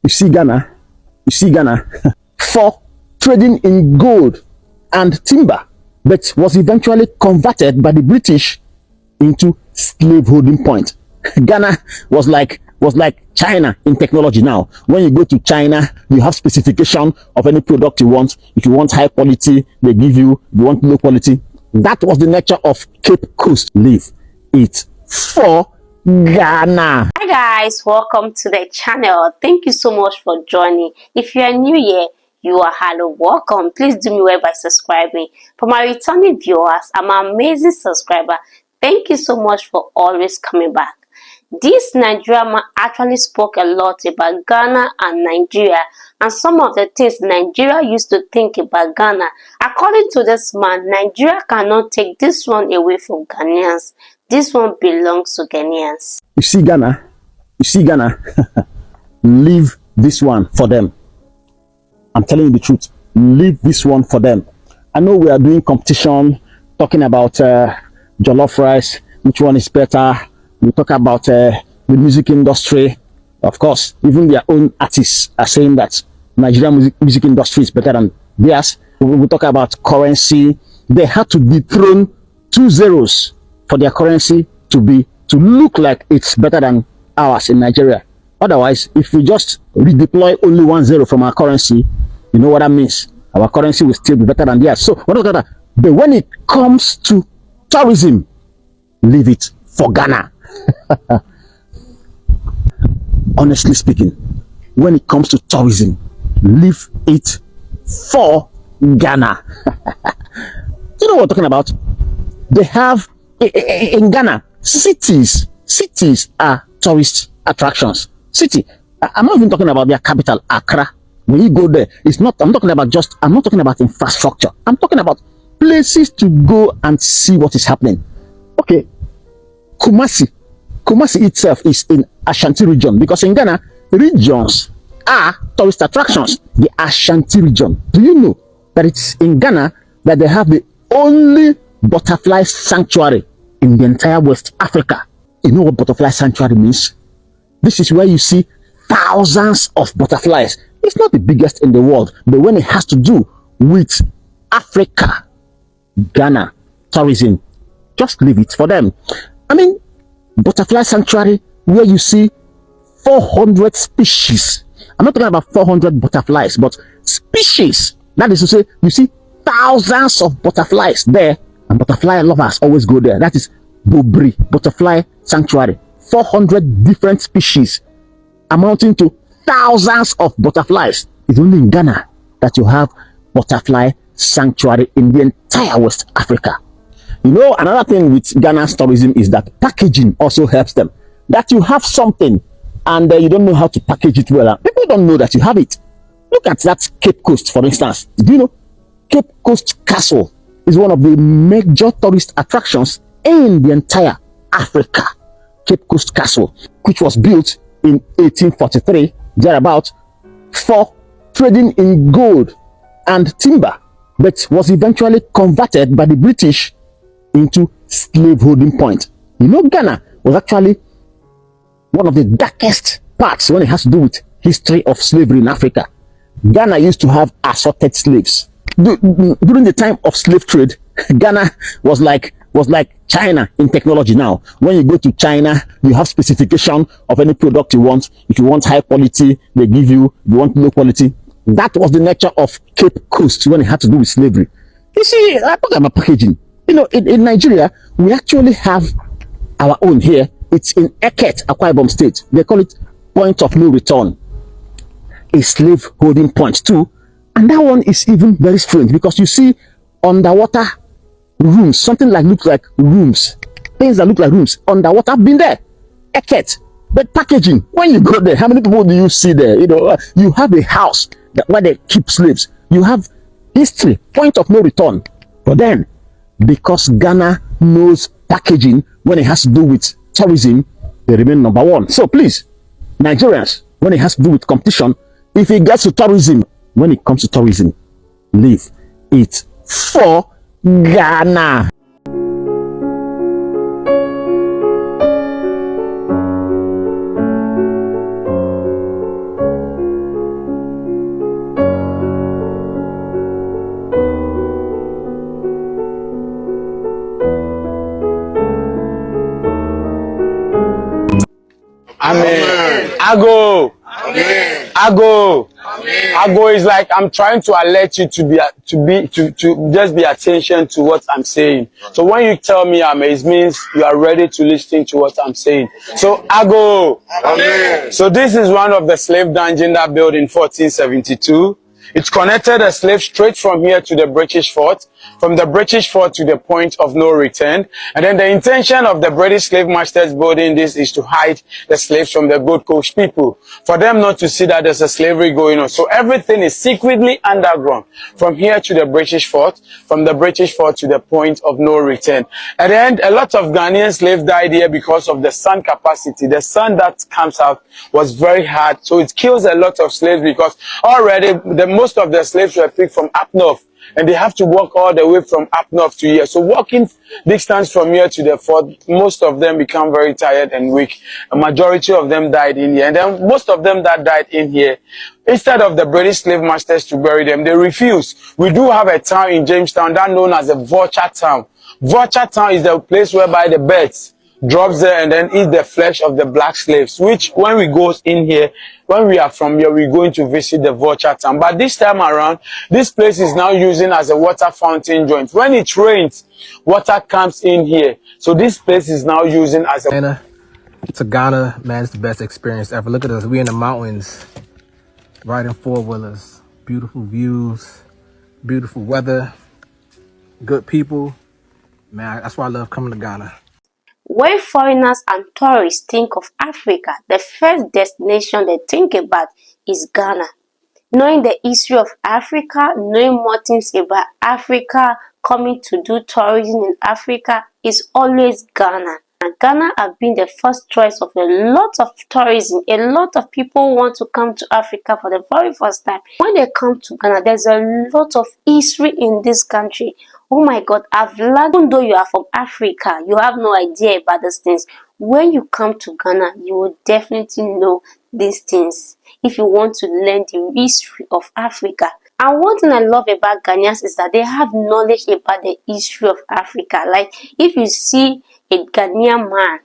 You see Ghana, for trading in gold and timber, but was eventually converted by the British into slaveholding point. Ghana was like China in technology now. When you go to China, you have specification of any product you want. If you want high quality, they give you. If you want low quality, that was the nature of Cape Coast. Leave it for Ghana. Hi guys, welcome to the channel. Thank you so much for joining. If you are new here, you are hello, welcome. Please do me well by subscribing. For my returning viewers, I'm an amazing subscriber. Thank you so much for always coming back. This Nigerian man actually spoke a lot about Ghana and Nigeria and some of the things Nigeria used to think about Ghana. According to this man, Nigeria cannot take this one away from Ghanaians. This one belongs to Ghanaians. You see Ghana, leave this one for them. I'm telling you the truth. Leave this one for them. I know we are doing competition, talking about jollof rice, which one is better. We talk about the music industry. Of course, even their own artists are saying that Nigerian music industry is better than theirs. We talk about currency. They had to dethrone 2 zeros for their currency to look like it's better than ours in Nigeria. Otherwise, if we just redeploy only 1 zero from our currency, you know what that means. Our currency will still be better than theirs. So we're not talking about that. But when it comes to tourism, leave it for Ghana. Honestly speaking, when it comes to tourism, leave it for Ghana. You know what I'm talking about? They have in Ghana, cities are tourist attractions. I'm not even talking about their capital, Accra. When you go there, I'm not talking about infrastructure. I'm talking about places to go and see what is happening. Okay, Kumasi itself is in Ashanti region, because in Ghana, regions are tourist attractions. The Ashanti region. Do you know that it's in Ghana that they have the only butterfly sanctuary in the entire West Africa? You know what butterfly sanctuary means? This is where you see thousands of butterflies. It's not the biggest in the world, but when it has to do with Africa, Ghana, tourism, just leave it for them. I mean, butterfly sanctuary where you see 400 species. I'm not talking about 400 butterflies, but species. That is to say, you see thousands of butterflies there, and butterfly lovers always go there. That is Bobri Butterfly Sanctuary. 400 different species amounting to thousands of butterflies. It's only in Ghana that you have butterfly sanctuary in the entire West Africa. You know, another thing with Ghana's tourism is that packaging also helps them. That you have something and you don't know how to package it well. People don't know that you have it. Look at that Cape Coast, for instance. Do you know Cape Coast Castle is one of the major tourist attractions in the entire Africa? Cape Coast Castle, which was built in 1843, thereabout, for trading in gold and timber, but was eventually converted by the British into slaveholding point. You know, Ghana was actually one of the darkest parts when it has to do with history of slavery in Africa. Ghana used to have assorted slaves. During the time of slave trade, Ghana was like China in technology now. When you go to China, you have specification of any product you want. If you want high quality, they give you. If you want low quality. That was the nature of Cape Coast when it had to do with slavery. You see, I talk about packaging. You know, in Nigeria, we actually have our own here. It's in Eket, Akwa Ibom State. They call it point of no return. A slave holding point too. And that one is even very strange because you see underwater rooms, something like looks like rooms, things that look like rooms underwater. I've been there. Eket. But packaging, when you go there, how many people do you see there? You know, you have a house where they keep slaves. You have history, point of no return. But then, because Ghana knows packaging when it has to do with tourism, they remain number one. So please, Nigerians, when it has to do with competition, if it gets to tourism, when it comes to tourism, leave it for Ghana. Amen. Ago. Amen. Ago. Amen. Ago is like I'm trying to alert you to just be attention to what I'm saying. So when you tell me amen, it means you are ready to listen to what I'm saying. So ago. Amen. So this is one of the slave dungeon that built in 1472. It connected a slave straight from here to the British fort, from the British fort to the point of no return. And then the intention of the British slave masters building this is to hide the slaves from the Gold Coast people, for them not to see that there's a slavery going on. So everything is secretly underground, from here to the British fort, from the British fort to the point of no return. At the end, a lot of Ghanaian slaves died here because of the sun capacity. The sun that comes out was very hard, so it kills a lot of slaves because already most of the slaves were picked from up north, and they have to walk all the way from up north to here. So walking distance from here to the fort, most of them become very tired and weak. A majority of them died in here. And then most of them that died in here, instead of the British slave masters to bury them, they refused. We do have a town in Jamestown that known as the Vulture Town. Vulture Town is the place whereby the birds drops there and then eat the flesh of the black slaves, which when we go in here, when we are from here, we're going to visit the Vulture Town. But this time around, this place is now using as a water fountain joint. When it rains, water comes in here. So this place is now using as a... To Ghana, man, it's the best experience ever. Look at us. We in the mountains, riding four-wheelers. Beautiful views, beautiful weather, good people. Man, that's why I love coming to Ghana. When foreigners and tourists think of Africa, the first destination they think about is Ghana. Knowing the history of Africa, knowing more things about Africa, coming to do tourism in Africa is always Ghana. And Ghana have been the first choice of a lot of tourism. A lot of people want to come to Africa for the very first time. When they come to Ghana, there's a lot of history in this country. Oh my God, I've learned, even though you are from Africa, you have no idea about these things. When you come to Ghana, you will definitely know these things if you want to learn the history of Africa. And one thing I love about Ghanaians is that they have knowledge about the history of Africa. Like, if you see a Ghanaian man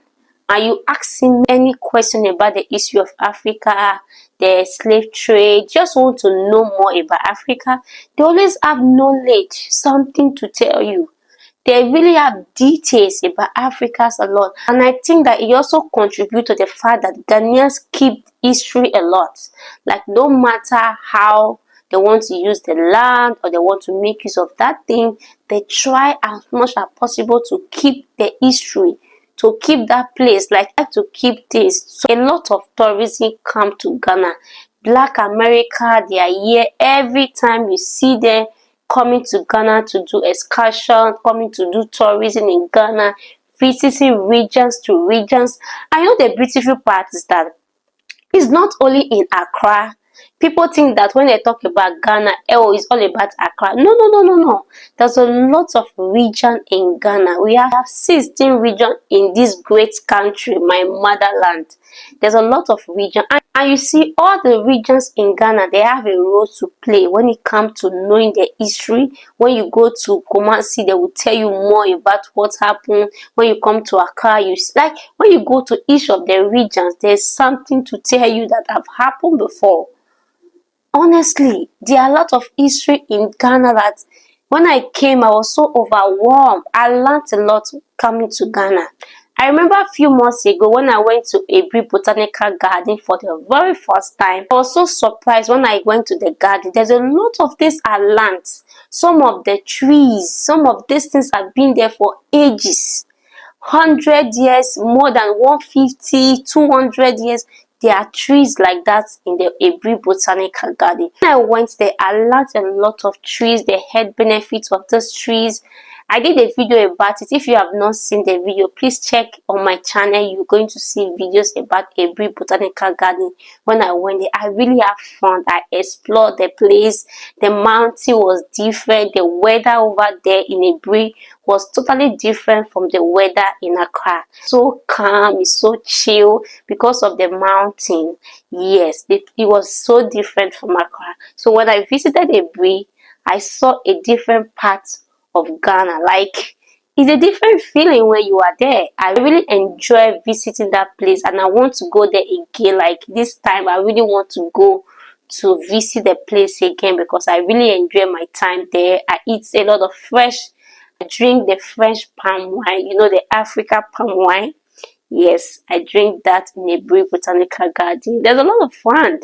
and you ask him any question about the history of Africa, the slave trade, just want to know more about Africa, they always have knowledge, something to tell you. They really have details about Africa a lot. And I think that it also contributes to the fact that Ghanaians keep history a lot. Like, no matter how they want to use the land or they want to make use of that thing, they try as much as possible to keep the history, to keep that place, like to keep this. So a lot of tourism come to Ghana. Black America, they are here every time you see them coming to Ghana to do excursion, coming to do tourism in Ghana, visiting regions to regions. I know the beautiful part is that it's not only in Accra. People think that when they talk about Ghana, oh, it's all about Accra. No, no, no, no, no. There's a lot of region in Ghana. We have 16 regions in this great country, my motherland. There's a lot of region. And you see, all the regions in Ghana, they have a role to play when it comes to knowing the history. When you go to Kumasi, they will tell you more about what happened. When you come to Accra, you see, like when you go to each of the regions, there's something to tell you that have happened before. Honestly, there are a lot of history in Ghana that when I came, I was so overwhelmed. I learned a lot coming to Ghana. I remember a few months ago when I went to a Botanical garden for the very first time. I was so surprised when I went to the garden. There's a lot of things I learned. Some of the trees, some of these things have been there for ages. 100 years, more than 150, 200 years. There are trees like that in the Ebri Botanical Garden. When I went there, I learned a lot of trees, the health benefits of those trees. I did a video about it. If you have not seen the video, please check on my channel. You're going to see videos about Ebri Botanical Garden. When I went there, I really had fun. I explored the place. The mountain was different. The weather over there in Ebri was totally different from the weather in Accra. So calm, it's so chill because of the mountain. Yes, it was so different from Accra. So when I visited Ebri, I saw a different part of Ghana. Like, It's a different feeling when you are there. I really enjoy visiting that place, and I want to go there again. Like this time, I really want to go to visit the place again because I really enjoy my time there. I eat a lot of fresh, I drink the French palm wine, you know, the Africa palm wine. Yes, I drink that in a brief botanical garden. There's a lot of fun.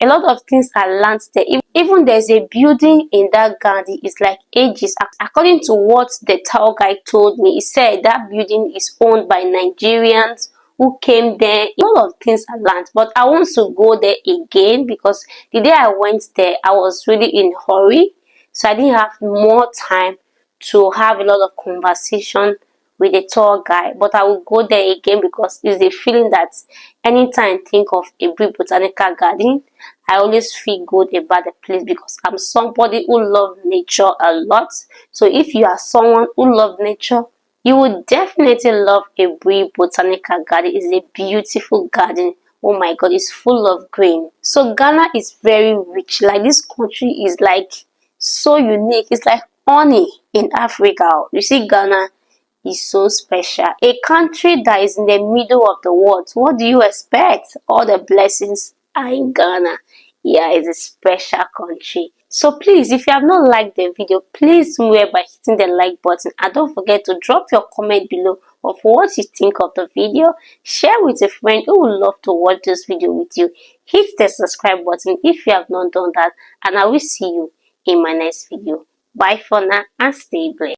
A lot of things are learned there. Even there's a building in that garden. It's like ages. According to what the tour guide told me, he said that building is owned by Nigerians who came there. A lot of things are learned. But I want to go there again because the day I went there, I was really in a hurry. So I didn't have more time to have a lot of conversation with a tour guide, but I will go there again because it's a feeling that anytime I think of a brief botanical garden, I always feel good about the place because I'm somebody who loves nature a lot. So if you are someone who loves nature, you would definitely love a brief botanical garden. It's a beautiful garden. Oh my god, it's full of green. So Ghana is very rich. Like this country is like so unique. It's like honey in Africa. You see, Ghana is so special. A country that is in the middle of the world. What do you expect? All the blessings are in Ghana. Yeah, it's a special country. So please, if you have not liked the video, please do it by hitting the like button. And don't forget to drop your comment below of what you think of the video. Share with a friend who would love to watch this video with you. Hit the subscribe button if you have not done that. And I will see you in my next video. Bye for now and stay blessed.